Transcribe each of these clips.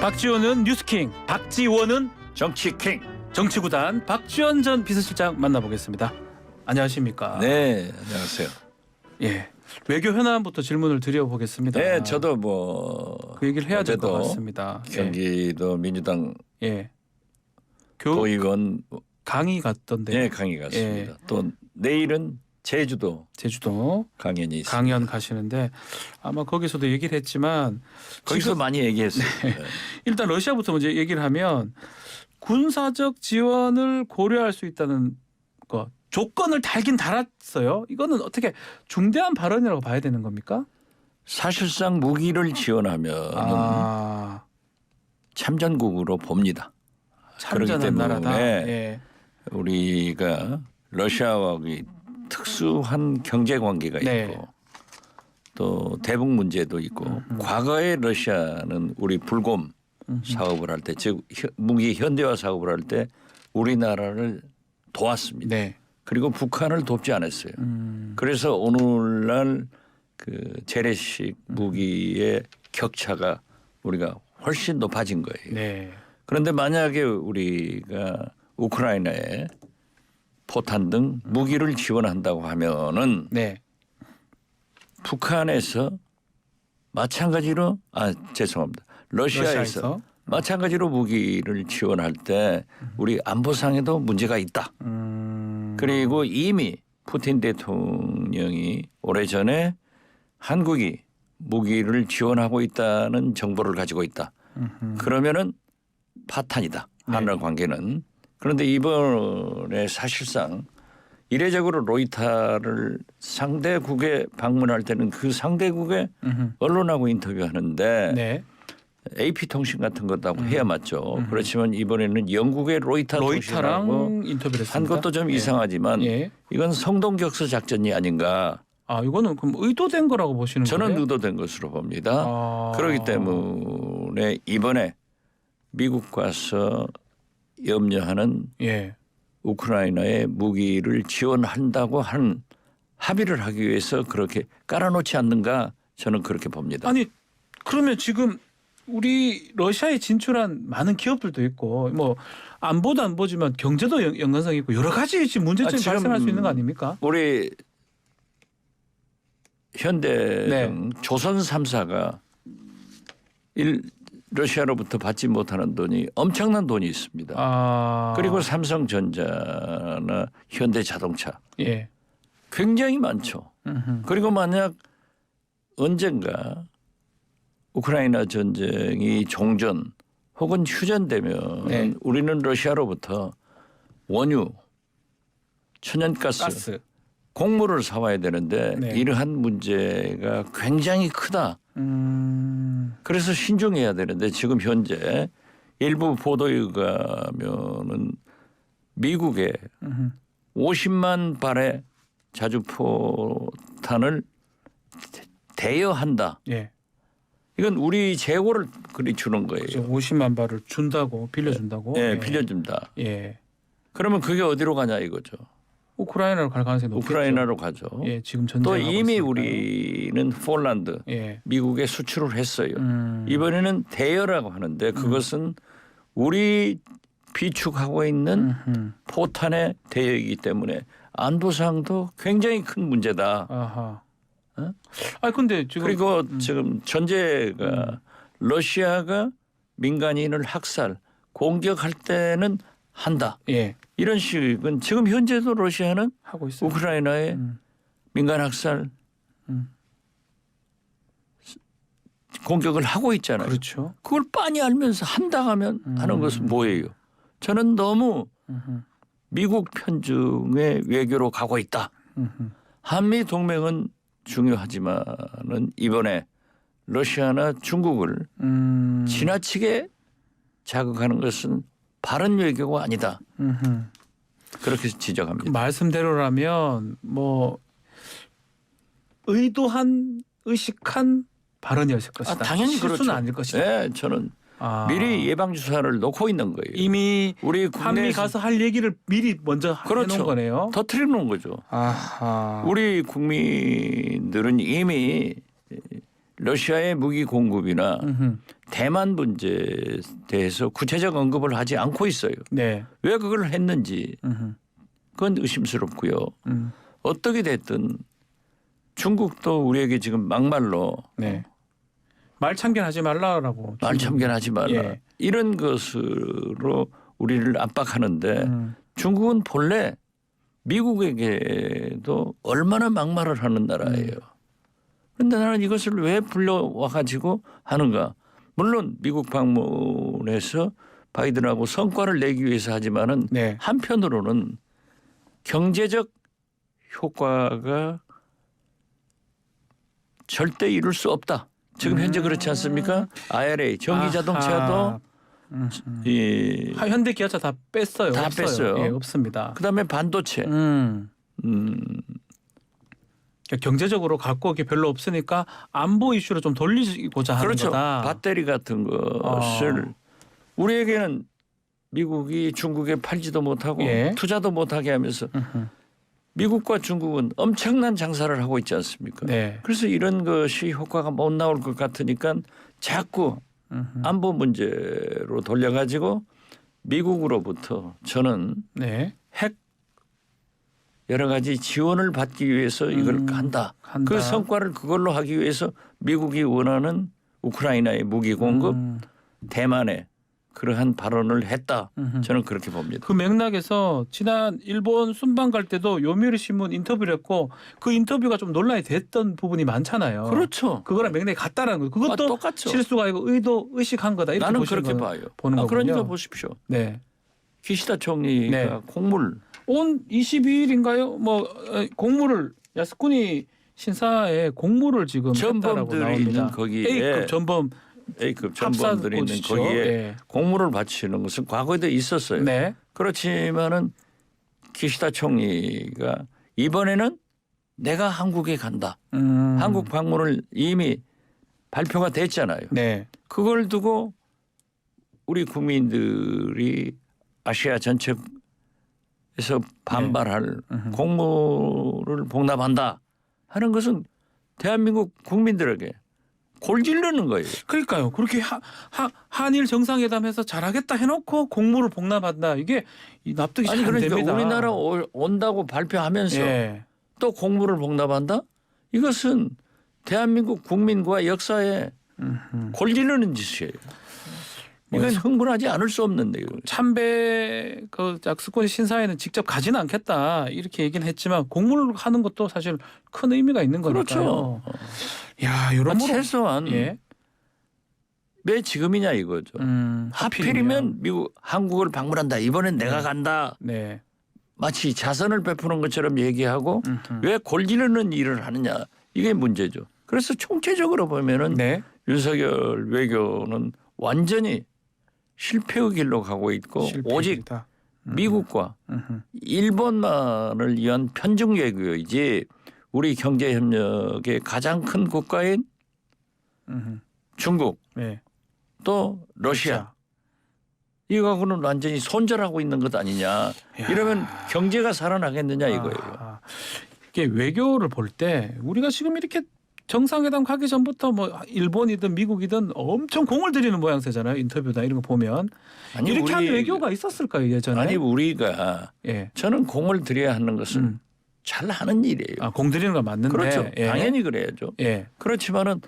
박지원은 뉴스킹, 박지원은 정치킹. 정치구단 박지원 전 비서실장 만나보겠습니다. 안녕하십니까? 네, 안녕하세요. 예, 외교 현안부터 질문을 드려보겠습니다. 네, 저도 뭐 그 얘기를 해야 될 것 어제도 같습니다. 경기도 민주당 예, 도의원 강의 갔던데. 네, 강의 갔습니다. 예. 또 내일은 제주도 강연이 있습니다. 강연 가시는데 아마 거기서도 얘기를 했지만 거기서 지금 많이 얘기했어요. 네. 일단 러시아부터 먼저 얘기를 하면 군사적 지원을 고려할 수 있다는 것 조건을 달긴 달았어요. 이거는 어떻게 중대한 발언이라고 봐야 되는 겁니까? 사실상 무기를 지원하면 참전국으로 봅니다. 참전한 나라다. 예. 우리가 러시아와 특수한 경제 관계가 네. 있고 또 대북 문제도 있고 과거에 러시아는 우리 불곰 사업을 할 때 즉 무기 현대화 사업을 할 때 우리나라를 도왔습니다. 네. 그리고 북한을 돕지 않았어요. 그래서 오늘날 그 재래식 무기의 격차가 우리가 훨씬 높아진 거예요. 네. 그런데 만약에 우리가 우크라이나에 포탄 등 무기를 지원한다고 하면은 네. 북한에서 마찬가지로 죄송합니다. 러시아에서 마찬가지로 무기를 지원할 때 우리 안보상에도 문제가 있다. 그리고 이미 푸틴 대통령이 오래전에 한국이 무기를 지원하고 있다는 정보를 가지고 있다. 그러면은 파탄이다. 한일 관계는. 그런데 이번에 사실상 이례적으로 로이타를 상대국에 방문할 때는 그 상대국의 언론하고 인터뷰하는데 네. AP통신 같은 것도 해야 맞죠. 그렇지만 이번에는 영국의 로이타랑 인터뷰를 한 것도 좀 이상하지만 이건 성동격서 작전이 아닌가. 이거는 그럼 의도된 거라고 보시는 거예요? 저는 의도된 것으로 봅니다. 그렇기 때문에 이번에 미국 가서 염려하는 우크라이나에 무기를 지원한다고 하는 합의를 하기 위해서 그렇게 깔아놓지 않는가 저는 그렇게 봅니다. 아니 그러면 지금 우리 러시아에 진출한 많은 기업들도 있고 뭐 안보도 안 보지만 경제도 연관성이 있고 여러 가지 지금 문제점이 발생할 수 있는 거 아닙니까? 우리 현대 등 조선 3사가 러시아로부터 받지 못하는 돈이 엄청난 돈이 있습니다. 그리고 삼성전자나 현대자동차 굉장히 많죠. 그리고 만약 언젠가 우크라이나 전쟁이 종전 혹은 휴전되면 우리는 러시아로부터 원유, 천연가스, 곡물을 사와야 되는데 이러한 문제가 굉장히 크다. 그래서 신중해야 되는데 지금 현재 일부 보도에 의하면은 미국에 50만 발의 자주포탄을 대여한다. 이건 우리 재고를 그리 주는 거예요. 그렇죠. 50만 발을 준다고 빌려준다고. 빌려준다. 그러면 그게 어디로 가냐 이거죠. 우크라이나로 갈 가능성이 높겠죠. 우크라이나로 가죠. 지금 전쟁 또 이미 우리는 폴란드, 미국에 수출을 했어요. 이번에는 대여라고 하는데 그것은 우리 비축하고 있는 포탄의 대여이기 때문에 안보상도 굉장히 큰 문제다. 근데 지금 그리고 지금 전제가 러시아가 민간인을 학살, 공격할 때는 한다. 이런 식은 지금 현재도 러시아는 하고 있어요. 우크라이나에 민간 학살 공격을 하고 있잖아요. 그렇죠. 그걸 빤히 알면서 한다 하면 하는 것은 뭐예요? 저는 너무 미국 편중의 외교로 가고 있다. 한미 동맹은 중요하지만은 이번에 러시아나 중국을 지나치게 자극하는 것은 바른 외교가 아니다. 그렇게 지적합니다. 말씀대로라면 뭐 의식한 발언이었을 것이다. 당연히 실수는 그렇죠. 아닐 것이다. 네, 저는 미리 예방 주사를 놓고 있는 거예요. 이미 우리 한미 가서 할 얘기를 미리 먼저 해놓은 거네요. 터뜨려 놓은 거죠. 우리 국민들은 이미 러시아의 무기 공급이나 음흠. 대만 문제에 대해서 구체적 언급을 하지 않고 있어요. 네. 왜 그걸 했는지 음흠. 그건 의심스럽고요. 음. 어떻게 됐든 중국도 우리에게 지금 막말로 네. 말 참견하지 말라라고. 말 참견하지 말라. 예. 이런 것으로 우리를 압박하는데 음. 중국은 본래 미국에게도 얼마나 막말을 하는 나라예요. 그런데 나는 이것을 왜 불러와 가지고 하는가. 물론 미국 방문해서 바이든하고 성과를 내기 위해서 하지만은 네. 한편으로는 경제적 효과가 절대 이룰 수 없다. 지금 현재 그렇지 않습니까? IRA 전기 자동차도 아하. 이 현대 기아차 다 뺐어요. 다 없어요. 뺐어요. 예, 없습니다. 그다음에 반도체. 그러니까 경제적으로 갖고 오기 별로 없으니까 안보 이슈로 좀 돌리고자 하는 그렇죠. 거다. 배터리 같은 것을 우리에게는 미국이 중국에 팔지도 못하고 예. 투자도 못하게 하면서 미국과 중국은 엄청난 장사를 하고 있지 않습니까? 네. 그래서 이런 것이 효과가 못 나올 것 같으니까 자꾸 안보 문제로 돌려가지고 미국으로부터 저는 네. 핵 여러 가지 지원을 받기 위해서 이걸 한다. 그 성과를 그걸로 하기 위해서 미국이 원하는 우크라이나의 무기 공급, 대만에 그러한 발언을 했다. 저는 그렇게 봅니다. 그 맥락에서 지난 일본 순방 갈 때도 요미우리 신문 인터뷰를 했고 그 인터뷰가 좀 논란이 됐던 부분이 많잖아요. 그렇죠. 그거랑 맥락이 같다라는 거. 그것도 똑같죠. 실수가 아니고 의식한 거다. 이렇게 나는 보시는 그렇게 거는 봐요. 보는 거군요. 그러니까 보십시오. 네. 기시다 총리가 네. 공물 온 22일인가요? 뭐 공무를 야스쿠니 신사에 공무를 지금 했다라고 전범들이 나옵니다. 있는 거기에 A급 전범 A급 합사 전범들이 있는 곳이죠. 거기에 네. 공물을 바치는 것은 과거에도 있었어요. 네. 그렇지만은 기시다 총리가 이번에는 내가 한국에 간다. 한국 방문을 이미 발표가 됐잖아요. 네. 그걸 두고 우리 국민들이 아시아 전체에서 반발할 공무를 복납한다 하는 것은 대한민국 국민들에게 골질르는 거예요. 그러니까요. 그렇게 한일 정상회담에서 잘하겠다 해놓고 공무를 복납한다. 이게 납득이 잘 아니 안 그러니까 됩니다. 우리나라 온다고 발표하면서 예. 또 공무를 복납한다? 이것은 대한민국 국민과 역사에 골질르는 짓이에요. 이건 흥분하지 않을 수 없는데. 참배 그 야스쿠니 신사에는 직접 가지는 않겠다 이렇게 얘기는 했지만 공무를 하는 것도 사실 큰 의미가 있는 거니까요. 그렇죠. 야, 여러모로 최소한 예. 왜 지금이냐 이거죠. 하필이면 미국 한국을 방문한다. 이번엔 내가 간다. 네. 마치 자선을 베푸는 것처럼 얘기하고 왜 골지르는 일을 하느냐. 이게 문제죠. 그래서 총체적으로 보면은 네. 윤석열 외교는 완전히 실패의 길로 가고 있고 오직 미국과 일본만을 위한 편중 외교이지 우리 경제 협력의 가장 큰 국가인 중국 네. 또 러시아 이거하고는 완전히 손절하고 있는 것 아니냐. 이러면 경제가 살아나겠느냐 이거예요. 이게 외교를 볼 때 우리가 지금 이렇게 정상회담 가기 전부터 뭐 일본이든 미국이든 엄청 공을 들이는 모양새잖아요. 인터뷰나 이런 거 보면. 아니, 이렇게 한 외교가 있었을까요 예전에? 아니 우리가 예. 저는 공을 들여야 하는 것은 잘 하는 일이에요. 아, 공 들이는 건 맞는데. 그렇죠. 예. 당연히 그래야죠. 예. 그렇지만은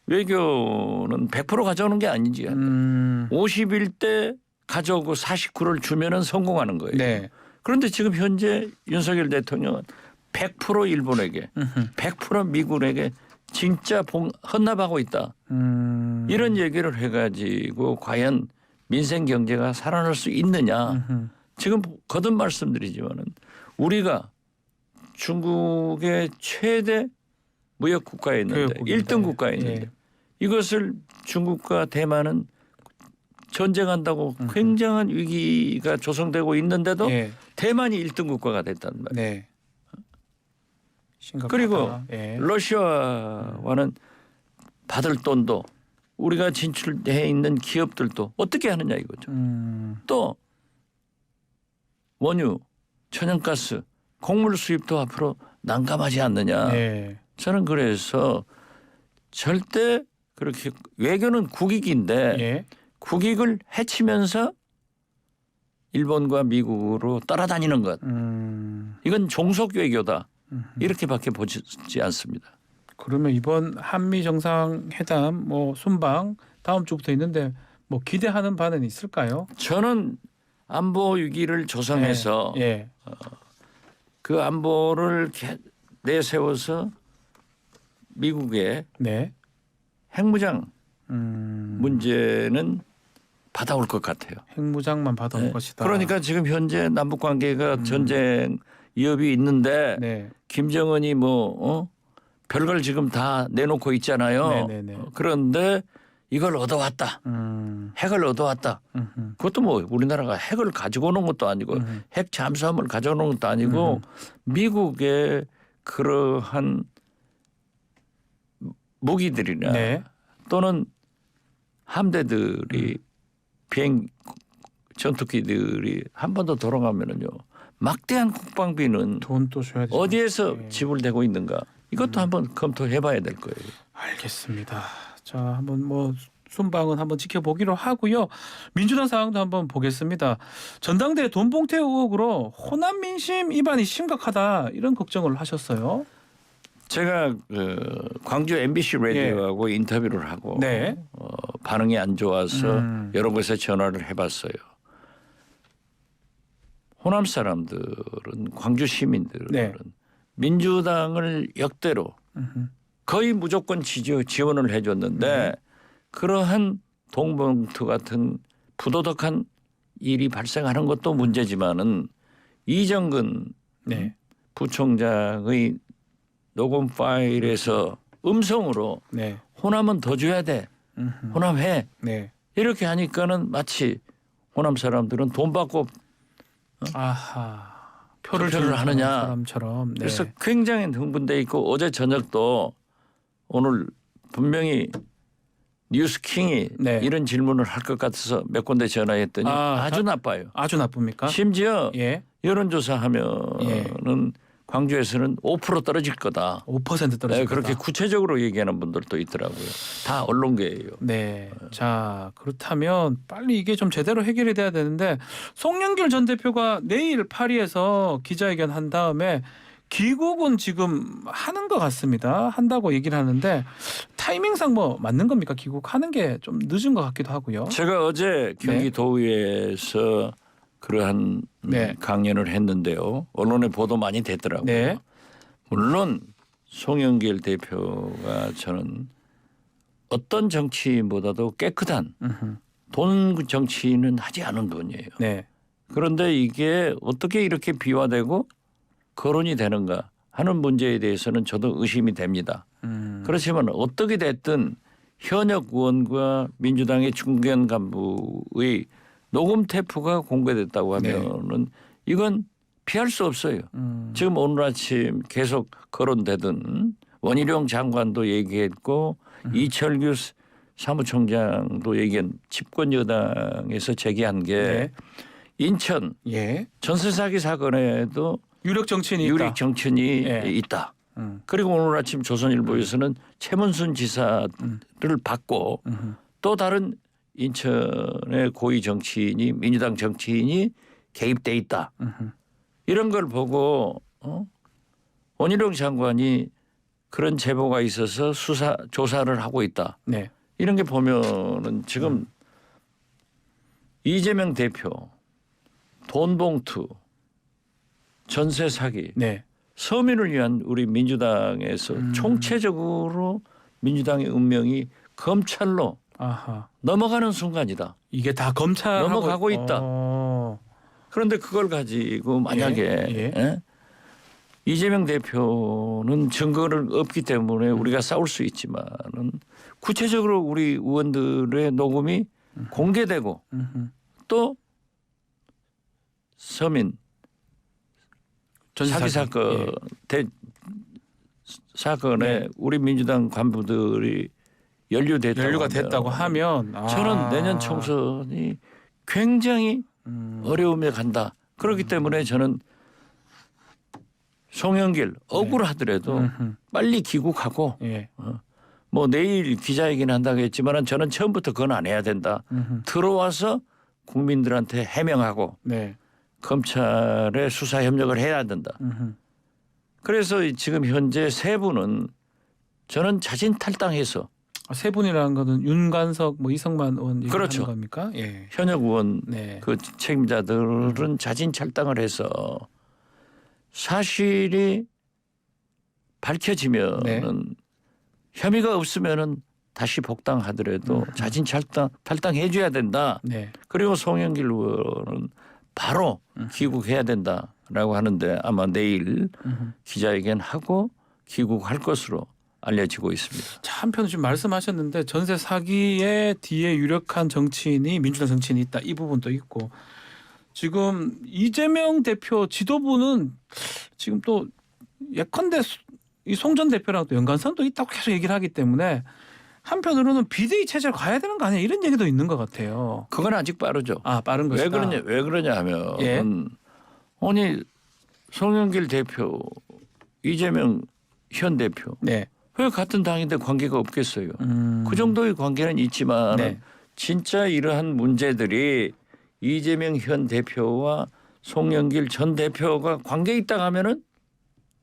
외교는 100% 가져오는 게 아니지. 50일 때 가져오고 49를 주면은 성공하는 거예요. 네. 그런데 지금 현재 윤석열 대통령은 100% 일본에게 100% 미국에게 진짜 헌납하고 있다. 이런 얘기를 해가지고 과연 민생 경제가 살아날 수 있느냐. 지금 거듭 말씀드리지만은 우리가 중국의 최대 무역 국가에 있는데 1등 국가에 있는데 이것을 중국과 대만은 전쟁한다고 굉장한 위기가 조성되고 있는데도 대만이 1등 국가가 됐단 말이에요. 네. 심각하다. 그리고 러시아와는 받을 돈도 우리가 진출해 있는 기업들도 어떻게 하느냐 이거죠. 또 원유, 천연가스, 곡물 수입도 앞으로 난감하지 않느냐. 네. 저는 그래서 절대 그렇게 외교는 국익인데 예. 국익을 해치면서 일본과 미국으로 따라다니는 것. 이건 종속 외교다. 이렇게밖에 보지 않습니다. 그러면 이번 한미 정상회담 뭐 순방 다음 주부터 있는데 뭐 기대하는 바는 있을까요? 저는 안보 위기를 조성해서 예. 그 안보를 내세워서 미국의 네. 핵무장 음. 문제는 받아올 것 같아요. 핵무장만 받아올 네. 것이다. 그러니까 지금 현재 남북 관계가 전쟁 위협이 있는데 네. 김정은이 별걸 지금 다 내놓고 있잖아요. 네네네. 그런데 이걸 얻어왔다. 핵을 얻어왔다. 그것도 뭐 우리나라가 핵을 가지고 오는 것도 아니고 핵 잠수함을 가져오는 것도 아니고 미국의 그러한 무기들이나 네. 또는 함대들이 비행 전투기들이 한 번 더 돌아가면은요 막대한 국방비는 돈 또 줘야 되죠. 어디에서 네. 지불되고 있는가 이것도 한번 검토해봐야 될 거예요. 알겠습니다. 자, 한번 뭐 순방은 한번 지켜보기로 하고요. 민주당 상황도 한번 보겠습니다. 전당대 돈봉퇴 의혹으로 호남 민심 위반이 심각하다 이런 걱정을 하셨어요. 제가 광주 MBC 라디오하고 인터뷰를 하고 네. 반응이 안 좋아서 여러 곳에 전화를 해봤어요. 호남 사람들은 광주 시민들은 네. 민주당을 역대로 거의 무조건 지원을 해줬는데 그러한 동봉투 같은 부도덕한 일이 발생하는 것도 문제지만은 이정근 네. 부총장의 녹음 파일에서 음성으로 네. 호남은 더 줘야 돼. 호남해. 네. 이렇게 하니까는 마치 호남 사람들은 돈 받고 아하. 표를 투표를 주는 하느냐. 사람처럼. 네. 그래서 굉장히 흥분돼 있고 어제 저녁도 오늘 분명히 뉴스킹이 네. 이런 질문을 할 것 같아서 몇 군데 전화했더니 아주 나빠요. 아주 나쁩니까? 심지어 예. 여론조사 하면은 광주에서는 5% 떨어질 거다. 5% 떨어질 거다. 그렇게 구체적으로 얘기하는 분들도 있더라고요. 다 언론계예요. 네. 자, 그렇다면 빨리 이게 좀 제대로 해결이 돼야 되는데 송영길 전 대표가 내일 파리에서 기자회견 한 다음에 귀국은 지금 하는 것 같습니다. 한다고 얘기를 하는데 타이밍상 뭐 맞는 겁니까? 귀국하는 게 좀 늦은 것 같기도 하고요. 제가 어제 경기도의회에서 그러한 네. 강연을 했는데요. 언론에 보도 많이 됐더라고요. 네. 물론 송영길 대표가 저는 어떤 정치인보다도 깨끗한 돈 정치인은 하지 않은 분이에요. 네. 그런데 이게 어떻게 이렇게 비화되고 거론이 되는가 하는 문제에 대해서는 저도 의심이 됩니다. 그렇지만 어떻게 됐든 현역 의원과 민주당의 중견 간부의 녹음 테이프가 공개됐다고 하면은 이건 피할 수 없어요. 지금 오늘 아침 계속 거론되던 원희룡 장관도 얘기했고 이철규 사무총장도 얘기한 집권 여당에서 제기한 게 네. 인천 예. 전세 사기 사건에도 유력 정치인이 유력 있다. 정치인이 예. 있다. 그리고 오늘 아침 조선일보에서는 최문순 지사를 받고 또 다른 인천의 고위 정치인이 민주당 정치인이 개입돼 있다. 이런 걸 보고 원희룡 장관이 그런 제보가 있어서 조사를 하고 있다. 네. 이런 게 보면은 지금 이재명 대표 돈 봉투 전세 사기 네. 서민을 위한 우리 민주당에서 총체적으로 민주당의 운명이 검찰로 아하. 넘어가는 순간이다. 이게 다 검찰 넘어가고 있다. 그런데 그걸 가지고 만약에 예. 예? 이재명 대표는 증거를 없기 때문에 우리가 싸울 수 있지만은 구체적으로 우리 의원들의 녹음이 공개되고 또 서민 사기 사건 사건에 네. 우리 민주당 간부들이 연루가 됐다고 하면 저는 내년 총선이 굉장히 어려움에 간다. 그렇기 때문에 저는 송영길 억울하더라도 빨리 귀국하고 예. 뭐 내일 기자회견 한다고 했지만은 저는 처음부터 그건 안 해야 된다. 들어와서 국민들한테 해명하고 네. 검찰에 수사 협력을 해야 된다. 그래서 지금 현재 세 분은 저는 자진 탈당해서 세 분이라는 거는 윤관석, 뭐 이성만 의원 얘기하는 그렇죠. 겁니까? 예. 현역 의원 네. 그 책임자들은 자진 탈당을 해서 사실이 밝혀지면은 네. 혐의가 없으면은 다시 복당하더라도 자진 탈당해 줘야 된다. 네. 그리고 송영길 의원은 바로 귀국해야 된다라고 하는데 아마 내일 기자회견하고 귀국할 것으로 알려지고 있습니다. 자, 한편 지금 말씀하셨는데 전세 사기의 뒤에 유력한 정치인이 민주당 정치인이 있다. 이 부분도 있고 지금 이재명 대표 지도부는 지금 또 예컨대 이 송 전 대표랑 또 연관성도 있다고 계속 얘기를 하기 때문에 한편으로는 비대위 체제로 가야 되는 거 아니야 이런 얘기도 있는 것 같아요. 그건 아직 빠르죠. 아 빠른 것이다. 왜 그러냐 하면 예. 아니 송영길 대표 이재명 현 대표 네. 왜 같은 당인데 관계가 없겠어요. 그 정도의 관계는 있지만 네. 진짜 이러한 문제들이 이재명 현 대표와 송영길 전 대표가 관계 있다 하면은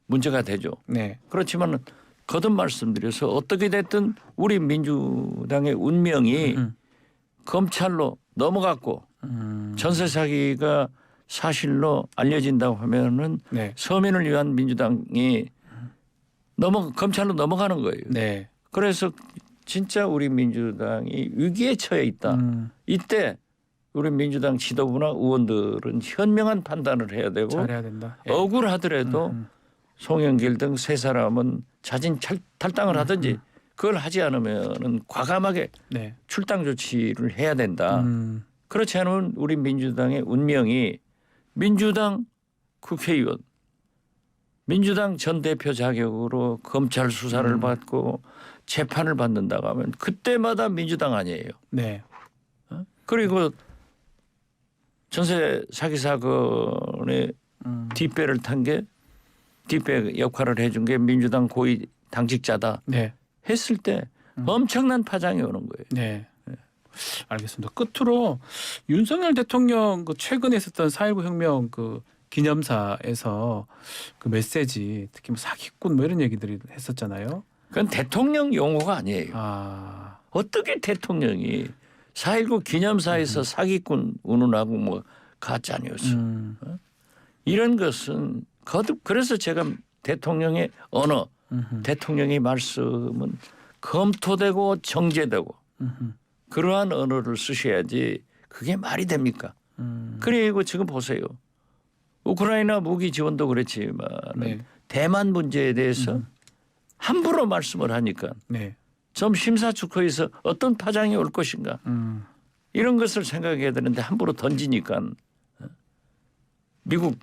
문제가 되죠. 네. 그렇지만 거듭 말씀드려서 어떻게 됐든 우리 민주당의 운명이 검찰로 넘어갔고 전세 사기가 사실로 알려진다고 하면은 네. 서민을 위한 민주당이 검찰로 넘어가는 거예요. 네. 그래서 진짜 우리 민주당이 위기에 처해 있다. 이때 우리 민주당 지도부나 의원들은 현명한 판단을 해야 되고 잘해야 된다. 예. 억울하더라도 송영길 등 세 사람은 자진 탈당을 하든지 그걸 하지 않으면은 과감하게 네. 출당 조치를 해야 된다. 그렇지 않으면 우리 민주당의 운명이 민주당 국회의원, 민주당 전 대표 자격으로 검찰 수사를 받고 재판을 받는다고 하면 그때마다 민주당 아니에요. 네. 그리고 전세 사기 사건의 뒷배를 탄 게 뒷배 역할을 해준 게 민주당 고위 당직자다 네. 했을 때 엄청난 파장이 오는 거예요. 네. 알겠습니다. 끝으로 윤석열 대통령 그 최근에 있었던 4.19 혁명 그 기념사에서 그 메시지 특히 뭐 사기꾼 뭐 이런 얘기들이 했었잖아요. 그건 대통령 용어가 아니에요. 아. 어떻게 대통령이 4.19 기념사에서 사기꾼 운운하고 뭐 가짜 뉴스 이런 것은 거듭 그래서 제가 대통령의 언어, 대통령의 말씀은 검토되고 정제되고 그러한 언어를 쓰셔야지 그게 말이 됩니까? 그리고 지금 보세요. 우크라이나 무기 지원도 그렇지만 네. 대만 문제에 대해서 함부로 말씀을 하니까 네. 좀 심사숙고해서 어떤 파장이 올 것인가 이런 것을 생각해야 되는데 함부로 던지니까 미국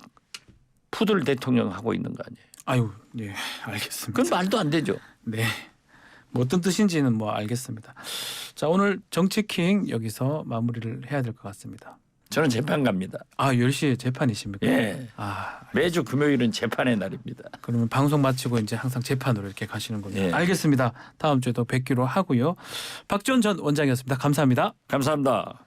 푸들 대통령 하고 있는 거 아니에요. 아유, 네, 알겠습니다. 그건 말도 안 되죠. 네. 뭐 어떤 뜻인지는 뭐 알겠습니다. 자, 오늘 정치킹 여기서 마무리를 해야 될 것 같습니다. 저는 재판 갑니다. 아, 10시에 재판이십니까? 예. 아, 매주 금요일은 재판의 날입니다. 그러면 방송 마치고 이제 항상 재판으로 이렇게 가시는군요. 예. 알겠습니다. 다음 주에도 뵙기로 하고요. 박지원 전 원장이었습니다. 감사합니다. 감사합니다.